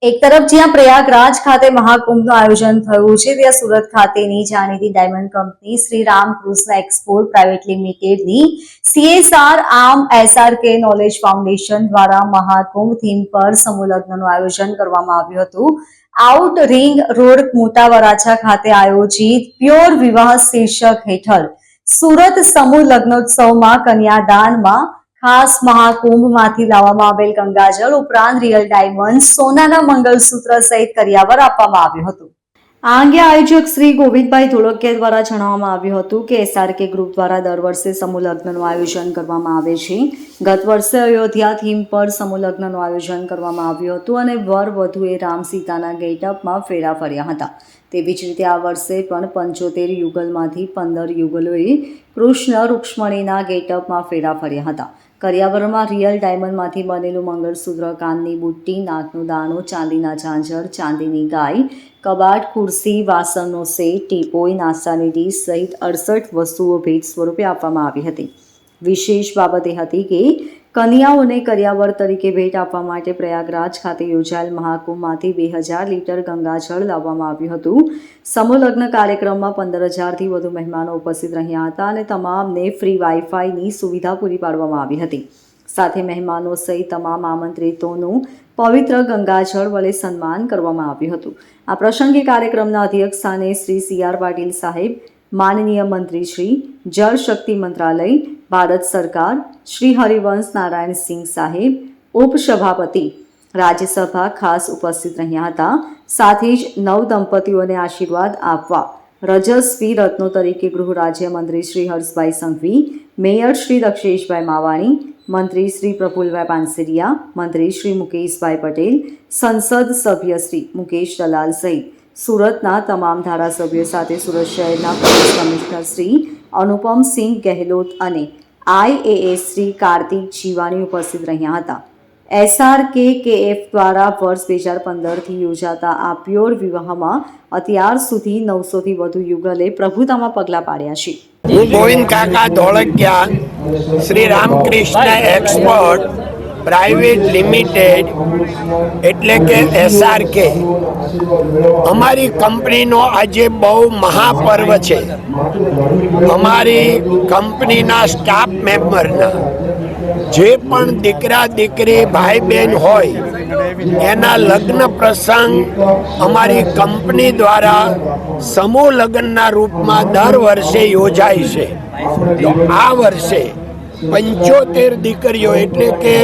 એક તરફ જ્યાં પ્રયાગરાજ ખાતે મહાકુંભનું આયોજન થયું છે, ત્યાં સુરત ખાતેની જાણીતી diamond company Shri Ramkrishna export private લિમિટેડની CSR arm SRK knowledge foundation દ્વારા મહાકુંભ થીમ પર સમૂહ લગ્નનું આયોજન કરવામાં આવ્યું હતું. આઉટ રિંગ રોડ મોટા વરાછા ખાતે આયોજિત પ્યોર વિવાહ શીર્ષક હેઠળ સુરત સમૂહ લગ્નોત્સવમાં કન્યાદાનમાં ખાસ મહાકુંભમાંથી લાવવામાં આવેલ ગંગાજળ ઉપરાંત રિયલ ડાયમંડ સોનાના મંગલસૂત્ર સહિત કરિયાવર આપવામાં આવ્યું હતું. આ અંગે આયોજક શ્રી ગોવિંદભાઈ ધોળકિયા દ્વારા જણાવવામાં આવ્યું હતું કે SRK ગ્રુપ દ્વારા દર વર્ષે સમૂહ લગ્નનું આયોજન કરવામાં આવે છે. ગત વર્ષે અયોધ્યા થીમ પર સમૂહ લગ્નનું આયોજન કરવામાં આવ્યું હતું અને વર વધુએ રામ સીતાના ગેટઅપમાં ફેરા ફર્યા હતા. તેવી જ રીતે આ વર્ષે પણ 75 યુગલમાંથી 15 યુગલોએ કૃષ્ણ રૂક્ષ્મણીના ગેટઅપમાં ફેરા ફર્યા હતા. કરિયાવરમાં રિયલ ડાયમંડમાંથી બનેલું મંગળસૂત્ર, કાનની બુટ્ટી, નાકનું દાણું, ચાંદીના ઝાંઝર, ચાંદીની ગાય, કબાટ, ખુરશી, વાસણનો સેટ, ટીપોઈ, નાસ્તાની ડીશ સહિત 68 વસ્તુઓ ભેટ સ્વરૂપે આપવામાં આવી હતી. વિશેષ બાબત એ હતી કે કન્યાઓને કરિયાવર તરીકે ભેટ આપવા માટે પ્રયાગરાજ ખાતે યોજાયેલ મહાકુંભમાંથી 2000 લીટર ગંગાજળ લાવવામાં આવ્યું હતું. સમૂહ લગ્ન કાર્યક્રમમાં 15,000થી વધુ મહેમાનો ઉપસ્થિત રહ્યા હતા અને તમામને ફ્રી વાઈફાઈની સુવિધા પૂરી પાડવામાં આવી હતી. સાથે મહેમાનો સહિત તમામ આમંત્રિતોનું પવિત્ર ગંગાજળ વડે સન્માન કરવામાં આવ્યું હતું. આ પ્રસંગે કાર્યક્રમના અધ્યક્ષ સ્થાને શ્રી CR પાટીલ સાહેબ, માનનીય મંત્રી શ્રી, જળ શક્તિ મંત્રાલય, ભારત સરકાર, શ્રી હરિવંશ નારાયણ સિંહ સાહેબ, ઉપસભાપતિ રાજ્યસભા ખાસ ઉપસ્થિત રહ્યા હતા. સાથે જ નવ દંપતીઓને આશીર્વાદ આપવા રજસ્વી રત્નો તરીકે ગૃહ રાજ્યમંત્રી શ્રી હર્ષભાઈ સંઘવી, મેયર શ્રી દક્ષેશભાઈ માવાણી, મંત્રી શ્રી પ્રફુલભાઈ પાનસેરિયા, મંત્રી શ્રી મુકેશભાઈ પટેલ, સંસદ સભ્ય શ્રી મુકેશ દલાલ સહિત સુરતના તમામ ધારાસભ્યો સાથે સુરત શહેરના પોલીસ કમિશનર શ્રી અનુપમસિંહ ગહેલોત અને IAS શ્રી કાર્તિક જીવાણી ઉપસ્થિત રહ્યા હતા. SRKKF દ્વારા વર્ષ 2015થી યોજાતા આ પ્યોર વિવાહમાં અત્યાર સુધી 900થી વધુ યુગલે પ્રભુતામાં પગલાં પાડ્યા છે. હું Govind Kaka Dholakia, Shri Ramkrishna export private limited એટલે કે SRK, અમારી કંપનીનો આજે બહુ મહાપર્વ છે. અમારી કંપનીના સ્ટાફ મેમ્બરના જે પણ દીકરા દીકરી ભાઈ બહેન હોય એના લગ્ન પ્રસંગ અમારી કંપની દ્વારા સમૂહ લગ્નના રૂપમાં દર વર્ષે યોજાય છે. તો આ વર્ષે 75 દીકરીઓ એટલે કે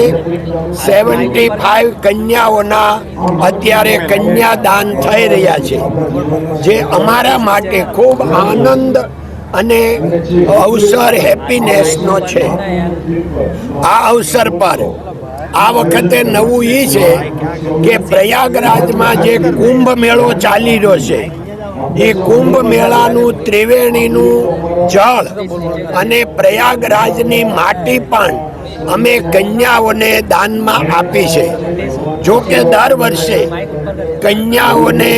75 કન્યાઓના અત્યારે કન્યાદાન થઈ રહ્યા છે, જે અમારા માટે ખૂબ આનંદ અને અવસર હેપીનેસનો છે. આ અવસર પર આ વખતે નવું એ છે કે પ્રયાગરાજમાં જે કુંભ મેળો ચાલી રહ્યો છે, એ કુંભ મેળાનું ત્રિવેણીનું જળ અને પ્રયાગરાજની માટી પણ અમે કન્યાઓને દાનમાં આપી છે. જો કે દર વર્ષે કન્યાઓને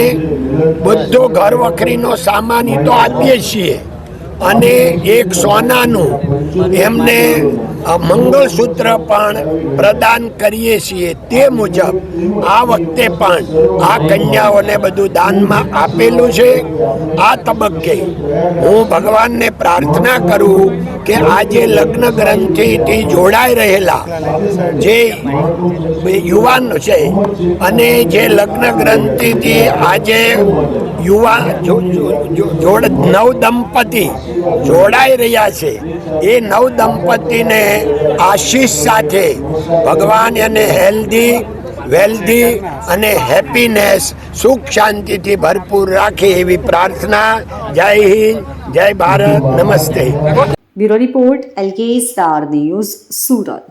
બધો ઘર વખરીનો સામાન તો આપીએ છીએ અને એક સોનાનું એમને મંગળસૂત્ર પણ પ્રદાન કરીએ છીએ. તે મુજબ આ વખતે પણ આ કન્યાઓને બધું દાનમાં આપેલું છે. આ તબક્કે હું ભગવાનને પ્રાર્થના કરું કે આજે લગ્ન ગ્રંથિથી જોડાઈ રહેલા જે યુવાન છે અને જે લગ્ન ગ્રંથિથી આજે નવ દંપતી જોડાઈ રહ્યા છે, એ નવ દંપતીને આશીષ સાથે ભગવાન એને હેલ્ધી, વેલ્ધી અને હેપીનેસ, સુખ શાંતિથી ભરપૂર રાખે એવી પ્રાર્થના. જય હિન્દ, જય ભારત, નમસ્તે. Bureau report LK star news, Surat.